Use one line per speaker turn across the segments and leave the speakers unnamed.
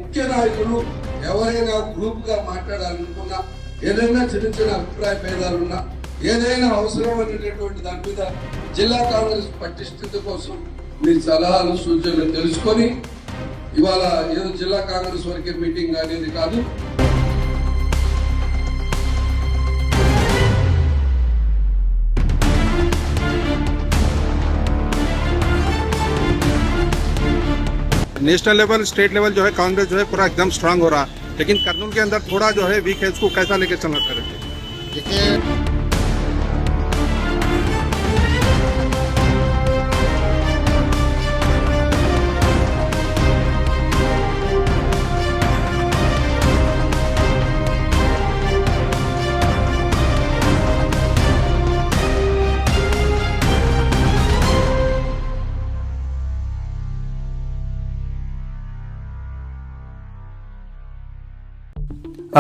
ముఖ్య నాయకులు ఎవరైనా గ్రూప్ గా మాట్లాడాలనుకున్నా, ఏదైనా చిన్న చిన్న అభిప్రాయ భేదాలున్నా, ఏదైనా అవసరం అనేటటువంటి దాని మీద జిల్లా కాంగ్రెస్ పటిష్టత కోసం మీ సలహాలు సూచనలు తెలుసుకొని ఇవాళ ఏదో జిల్లా కాంగ్రెస్ వరకే మీటింగ్ అనేది కాదు,
नेशनल लेवल स्टेट लेवल जो है कांग्रेस जो है पूरा एकदम स्ट्रांग हो रहा है, लेकिन कर्नूल के अंदर थोड़ा जो है वीक है, इसको कैसा लेके चलना चाहिए? देखिए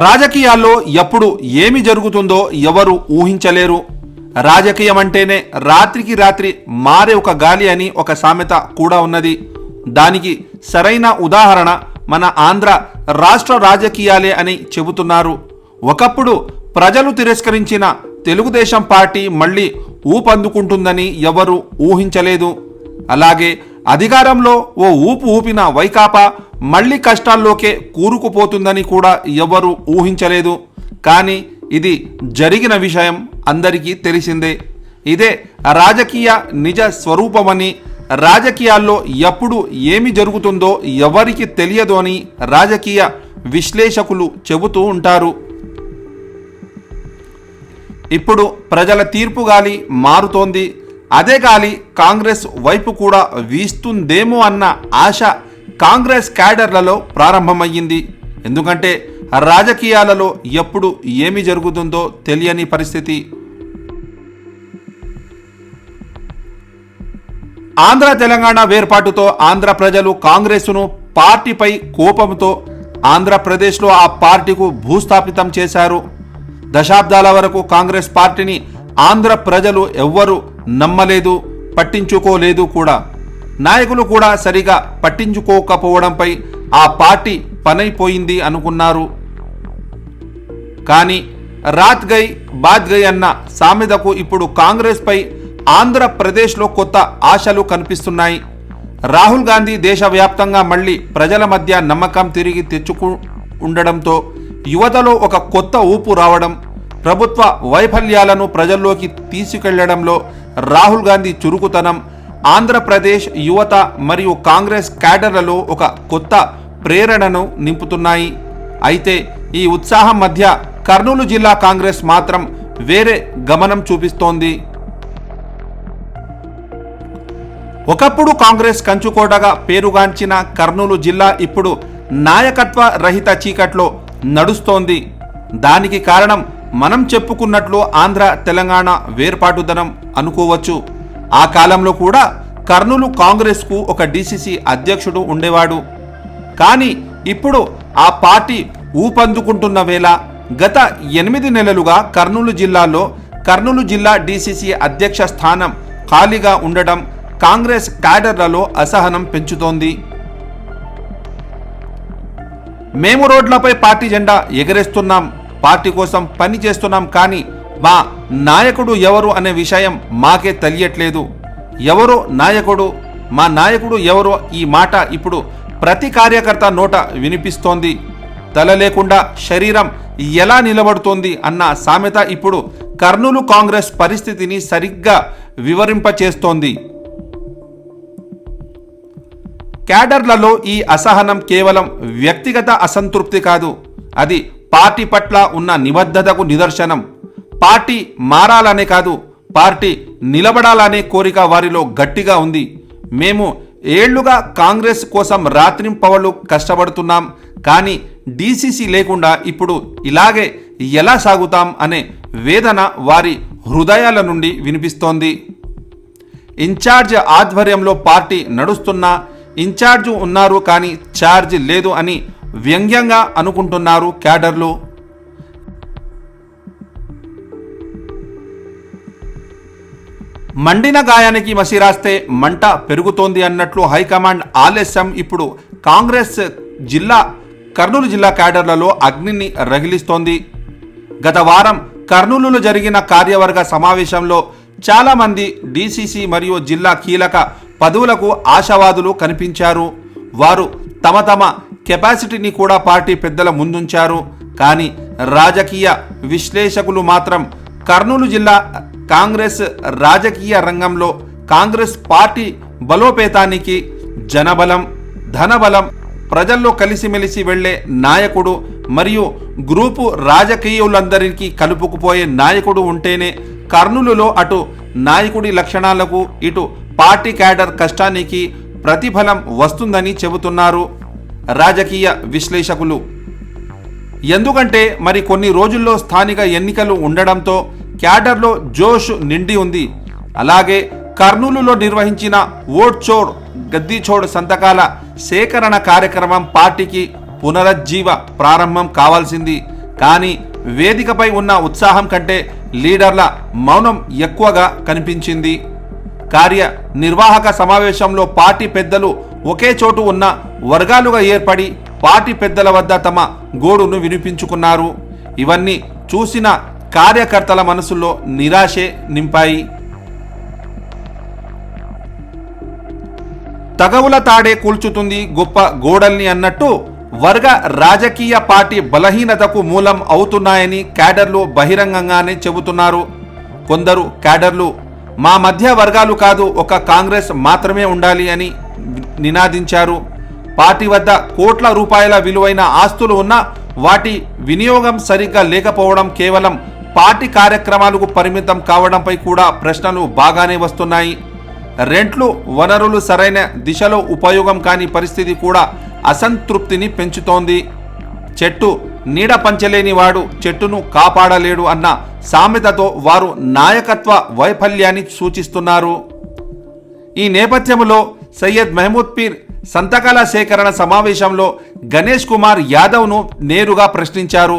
రాజకీయాల్లో ఎప్పుడు ఏమి జరుగుతుందో ఎవరు ఊహించలేరు. రాజకీయం అంటేనే రాత్రికి రాత్రి మారే ఒక గాలి అని ఒక సామెత కూడా ఉన్నది. దానికి సరైన ఉదాహరణ మన ఆంధ్ర రాష్ట్ర రాజకీయాలే అని చెబుతున్నారు. ఒకప్పుడు ప్రజలు తిరస్కరించిన తెలుగుదేశం పార్టీ మళ్ళీ ఊపందుకుంటుందని ఎవరు ఊహించలేదు. అలాగే అధికారంలో ఓ ఊపు ఊపిన వైకాపా మళ్ళీ కష్టాల్లోకే కూరుకుపోతుందని కూడా ఎవరు ఊహించలేదు. కానీ ఇది జరిగిన విషయం అందరికీ తెలిసిందే. ఇదే రాజకీయ నిజ స్వరూపమని, రాజకీయాల్లో ఎప్పుడు ఏమి జరుగుతుందో ఎవరికి తెలియదు అని రాజకీయ విశ్లేషకులు చెబుతూ ఉంటారు. ఇప్పుడు ప్రజల తీర్పు గాలి మారుతోంది. అదే గాలి కాంగ్రెస్ వైపు కూడా వీస్తుందేమో అన్న ఆశ కాంగ్రెస్ క్యాడర్లలో ప్రారంభమయ్యింది. ఎందుకంటే రాజకీయాలలో ఎప్పుడు ఏమి జరుగుతుందో తెలియని పరిస్థితి. ఆంధ్ర తెలంగాణ వేర్పాటుతో ఆంధ్ర ప్రజలు కాంగ్రెస్ను పార్టీపై కోపంతో ఆంధ్రప్రదేశ్లో ఆ పార్టీకు భూస్థాపితం చేశారు. దశాబ్దాల వరకు కాంగ్రెస్ పార్టీని ఆంధ్ర ప్రజలు ఎవ్వరూ నమ్మలేదు, పట్టించుకోలేదు కూడా. నాయకులు కూడా సరిగా పట్టించుకోకపోవడంపై ఆ పార్టీ పనైపోయింది అనుకున్నారు. కానీ రాత్ గై బాత్ గై అన్న సామెతకు ఇప్పుడు కాంగ్రెస్పై ఆంధ్రప్రదేశ్లో కొత్త ఆశలు కనిపిస్తున్నాయి. రాహుల్ గాంధీ దేశవ్యాప్తంగా మళ్ళీ ప్రజల మధ్య నమ్మకం తిరిగి ఉండడంతో యువతలో ఒక కొత్త ఊపు రావడం, ప్రభుత్వ వైఫల్యాలను ప్రజల్లోకి తీసుకెళ్లడంలో రాహుల్ గాంధీ చురుకుతనం ఆంధ్రప్రదేశ్ యువత మరియు కాంగ్రెస్ క్యాడర్లలో ఒక కొత్త ప్రేరణను నింపుతున్నాయి. అయితే ఈ ఉత్సాహం మధ్య కర్నూలు జిల్లా కాంగ్రెస్ మాత్రం వేరే గమనం చూపిస్తోంది. ఒకప్పుడు కాంగ్రెస్ కంచుకోటగా పేరుగాంచిన కర్నూలు జిల్లా ఇప్పుడు నాయకత్వ రహిత చీకట్లో నడుస్తోంది. దానికి కారణం మనం చెప్పుకున్నట్లు ఆంధ్ర తెలంగాణ వేర్పాటుదనం అనుకోవచ్చు. ఆ కాలంలో కూడా కర్నూలు కాంగ్రెస్కు ఒక డిసిసి అధ్యక్షుడు ఉండేవాడు. కానీ ఇప్పుడు ఆ పార్టీ ఊపందుకుంటున్న వేళ గత 8 నెలలుగా కర్నూలు జిల్లాలో కర్నూలు జిల్లా డిసిసి అధ్యక్ష స్థానం ఖాళీగా ఉండడం కాంగ్రెస్ క్యాడర్లలో అసహనం పెంచుతోంది. మేము రోడ్లపై పార్టీ జెండా ఎగరేస్తున్నాం, పార్టీ కోసం పని చేస్తున్నాం, కానీ మా నాయకుడు ఎవరు అనే విషయం మాకే తెలియట్లేదు. ఎవరో నాయకుడు, మా నాయకుడు ఎవరో ఈ మాట ఇప్పుడు ప్రతి కార్యకర్త నోట వినిపిస్తోంది. తల లేకుండా శరీరం ఎలా నిలబడుతోంది అన్న సామెత ఇప్పుడు కర్నూలు కాంగ్రెస్ పరిస్థితిని సరిగ్గా వివరింపచేస్తోంది. క్యాడర్లలో ఈ అసహనం కేవలం వ్యక్తిగత అసంతృప్తి కాదు, అది పార్టీ పట్ల ఉన్న నిబద్ధతకు నిదర్శనం. పార్టీ మారాలనే కాదు, పార్టీ నిలబడాలనే కోరిక వారిలో గట్టిగా ఉంది. మేము ఏళ్లుగా కాంగ్రెస్ కోసం రాత్రింపవళ్లు కష్టపడుతున్నాం, కానీ డీసీసీ లేకుండా ఇప్పుడు ఇలాగే ఎలా సాగుతాం అనే వేదన వారి హృదయాల నుండి వినిపిస్తోంది. ఇన్ఛార్జ్ ఆధ్వర్యంలో పార్టీ నడుస్తున్నా ఇన్ఛార్జ్ ఉన్నారు కానీ ఛార్జ్ లేదు అని వ్యంగ్యంగా అనుకుంటున్నారు క్యాడర్లు. మండిన గాయానికి మసిరాస్తే మంట పెరుగుతోంది అన్నట్లు హైకమాండ్ ఆలస్యం ఇప్పుడు కాంగ్రెస్ జిల్లా కర్నూలు జిల్లా క్యాడర్లలో అగ్నిని రగిలిస్తోంది. గత వారం కర్నూలులో జరిగిన కార్యవర్గ సమావేశంలో చాలామంది డీసీసీ మరియు జిల్లా కీలక పదవులకు ఆశావాదులు కనిపించారు. వారు తమ తమ కెపాసిటీని కూడా పార్టీ పెద్దల ముందుంచారు. కానీ రాజకీయ విశ్లేషకులు మాత్రం కర్నూలు జిల్లా కాంగ్రెస్ రాజకీయ రంగంలో కాంగ్రెస్ పార్టీ బలోపేతానికి జనబలం, ధనబలం, ప్రజల్లో కలిసిమెలిసి వెళ్లే నాయకుడు మరియు గ్రూపు రాజకీయులందరికీ కలుపుకుపోయే నాయకుడు ఉంటేనే కర్నూలులో అటు నాయకుడి లక్షణాలకు ఇటు పార్టీ క్యాడర్ కష్టానికి ప్రతిఫలం వస్తుందని చెబుతున్నారు రాజకీయ విశ్లేషకులు. ఎందుకంటే మరి కొన్ని రోజుల్లో స్థానిక ఎన్నికలు ఉండడంతో క్యాడర్లో జోష్ నిండి ఉంది. అలాగే కర్నూలులో నిర్వహించిన ఓట్ చోర్ గద్దీ చోడ్ సంతకాల సేకరణ కార్యక్రమం పార్టీకి పునరుజ్జీవ ప్రారంభం కావాల్సింది. కానీ వేదికపై ఉన్న ఉత్సాహం కంటే లీడర్ల మౌనం ఎక్కువగా కనిపించింది. కార్యనిర్వాహక సమావేశంలో పార్టీ పెద్దలు ఒకే చోటు ఉన్న వర్గాలుగా ఏర్పడి పార్టీ పెద్దల వద్ద తమ గోడును వినిపించుకున్నారు. ఇవన్నీ చూసిన కార్యకర్తల మనసులో నిరాశే నింపాయి. తగవుల తాడే కూల్చుతుంది గొప్ప గోడల్ని అన్నట్టు వర్గ రాజకీయ పార్టీ బలహీనతకు మూలం అవుతున్నాయని క్యాడర్లు బహిరంగంగానే చెబుతున్నారు. కొందరు క్యాడర్లు మా మధ్య వర్గాలు కాదు, ఒక కాంగ్రెస్ మాత్రమే ఉండాలి అని నినాదించారు. పార్టీ వద్ద కోట్ల రూపాయల విలువైన ఆస్తులు ఉన్నా వాటి వినియోగం సరిగ్గా లేకపోవడం, కేవలం పార్టీ కార్యక్రమాలకు పరిమితం కావడంపై కూడా ప్రశ్నలు బాగానే వస్తున్నాయి. రెంట్లు, వనరులు సరైన దిశలో ఉపయోగం కాని పరిస్థితి కూడా అసంతృప్తిని పెంచుతోంది. చెట్టు నీడ పంచలేని వాడు చెట్టును కాపాడలేడు అన్న సామెతతో వారు నాయకత్వ వైఫల్యాన్ని సూచిస్తున్నారు. ఈ నేపథ్యంలో సయ్యద్ మహమూద్ పీర్ సంతకాల సేకరణ సమావేశంలో గణేష్ కుమార్ యాదవ్ను నేరుగా ప్రశ్నించారు.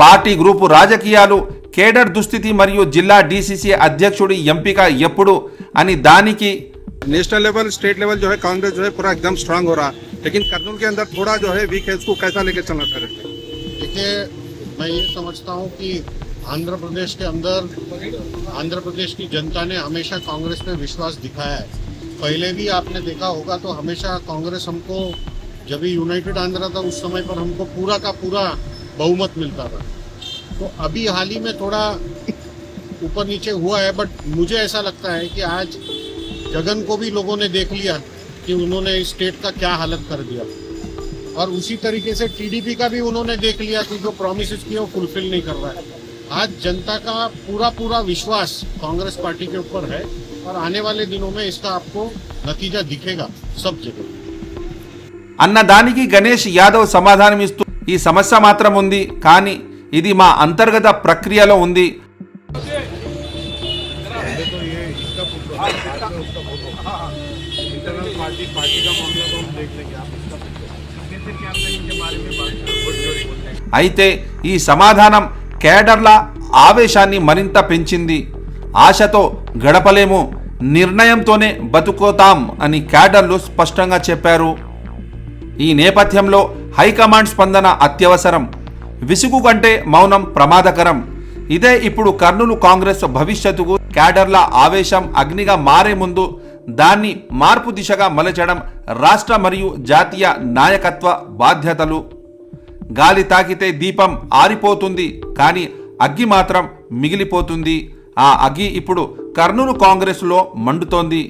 పార్టీ గ్రూపు రాజకీయాలు, కేడర్ దుస్థితి మరియు జిల్లా డీసీసీ అధ్యక్షుడి ఎంపిక ఎప్పుడు అని దానికి
नेशनल लेवल स्टेट लेवल जो है कांग्रेस जो है पूरा एकदम स्ट्रांग हो रहा, लेकिन कर्नूल के अंदर थोड़ा जो है वीक है, इसको कैसा लेके चलना चाहिए?
देखिए, मैं ये समझता हूँ कि आंध्र प्रदेश के अंदर आंध्र प्रदेश की जनता ने हमेशा कांग्रेस में विश्वास दिखाया है. पहले भी आपने देखा होगा तो हमेशा कांग्रेस हमको, जब भी यूनाइटेड आंध्रा था उस समय पर हमको पूरा का पूरा बहुमत मिलता था. तो अभी हाल ही में थोड़ा ऊपर नीचे हुआ है, बट मुझे ऐसा लगता है कि आज जगन को भी लोगों ने देख लिया कि उन्होंने स्टेट का क्या हालत कर दिया, और उसी तरीके से टीडीपी का भी उन्होंने देख लिया कि जो प्रॉमिसेस किए वो फुलफिल नहीं कर रहा है. आज जनता का पूरा विश्वास कांग्रेस पार्टी के ऊपर है, और आने वाले दिनों में इसका आपको नतीजा दिखेगा सब जगह.
అన్నదానికి గణేష్ యాదవ్ సమాధానమిస్తూ ఈ సమస్య మాత్రం ఉంది, కానీ ఇది మా అంతర్గత ప్రక్రియలో ఉంది. అయితే ఈ సమాధానం కేడర్ల ఆవేశాన్ని మరింత పెంచింది. ఆశతో గడపలేము, నిర్ణయంతోనే బతుకుతాం అని క్యాడర్లు స్పష్టంగా చెప్పారు. ఈ నేపథ్యంలో హైకమాండ్ స్పందన అత్యవసరం. విసుగు కంటే మౌనం ప్రమాదకరం. ఇదే ఇప్పుడు కర్నూలు కాంగ్రెస్ భవిష్యత్తుకు క్యాడర్ల ఆవేశం అగ్నిగా మారే ముందు దాన్ని మార్పు దిశగా మలచడం రాష్ట్ర మరియు జాతీయ నాయకత్వ బాధ్యతలు. గాలి తాకితే దీపం ఆరిపోతుంది, కానీ అగ్గి మాత్రం మిగిలిపోతుంది. ఆ అగ్గి ఇప్పుడు కర్నూలు కాంగ్రెస్లో మండుతోంది.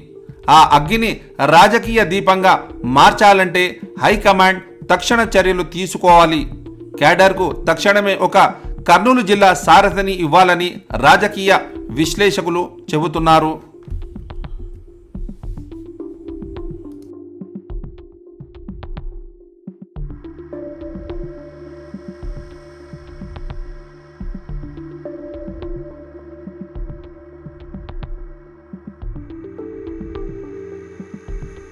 ఆ అగ్గిని రాజకీయ దీపంగా మార్చాలంటే హైకమాండ్ తక్షణ చర్యలు తీసుకోవాలి. క్యాడర్కు తక్షణమే ఒక కర్నూలు జిల్లా సారథిని ఇవ్వాలని రాజకీయ విశ్లేషకులు చెబుతున్నారు.